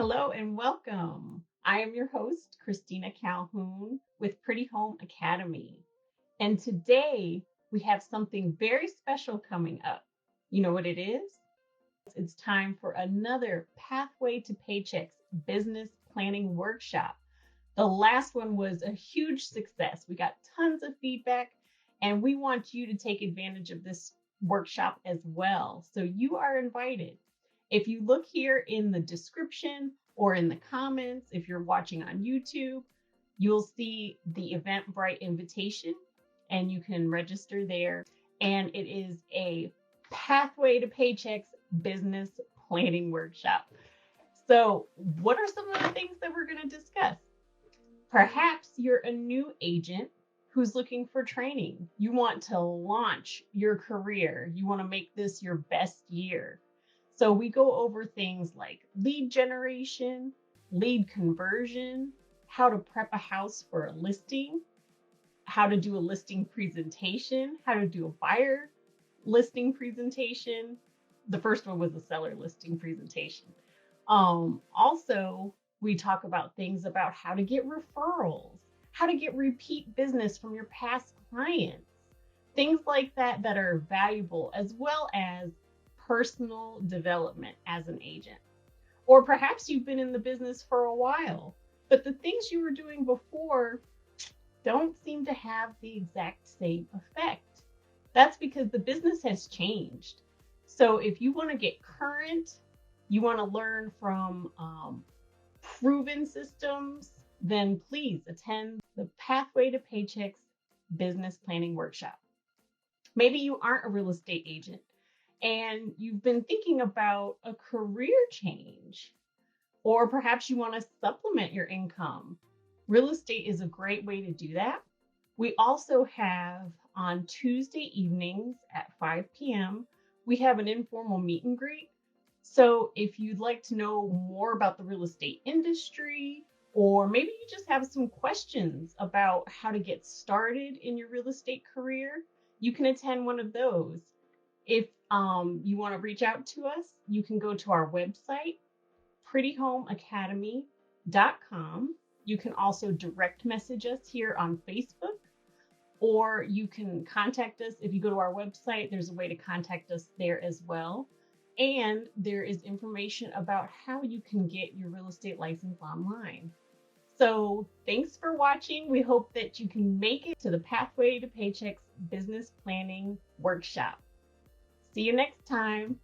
Hello and welcome. I am your host, Christina Calhoun with Pretty Home Academy. And today we have something very special coming up. You know what it is? It's time for another Pathway to Paychecks business planning workshop. The last one was a huge success. We got tons of feedback, and we want you to take advantage of this workshop as well. So you are invited. If you look here in the description or in the comments, if you're watching on YouTube, you'll see the Eventbrite invitation and you can register there. And it is a Pathway to Paychecks business planning workshop. So, what are some of the things that we're going to discuss? Perhaps you're a new agent who's looking for training. You want to launch your career. You want to make this your best year. So we go over things like lead generation, lead conversion, how to prep a house for a listing, how to do a listing presentation, how to do a buyer listing presentation. The first one was a seller listing presentation. Also, we talk about things about how to get referrals, how to get repeat business from your past clients, things like that that are valuable, as well as personal development as an agent. Or perhaps you've been in the business for a while, but the things you were doing before don't seem to have the exact same effect. That's because the business has changed. So if you want to get current, you want to learn from proven systems, then please attend the Pathway to Paychecks business planning workshop. Maybe you aren't a real estate agent and you've been thinking about a career change, or perhaps you want to supplement your income. Real estate is a great way to do that. We also have on Tuesday evenings at 5 p.m., we have an informal meet and greet. So if you'd like to know more about the real estate industry, or maybe you just have some questions about how to get started in your real estate career, you can attend one of those. If you want to reach out to us, you can go to our website, prettyhomeacademy.com. You can also direct message us here on Facebook, or you can contact us. If you go to our website, there's a way to contact us there as well. And there is information about how you can get your real estate license online. So thanks for watching. We hope that you can make it to the Pathway to Paychecks business planning workshop. See you next time.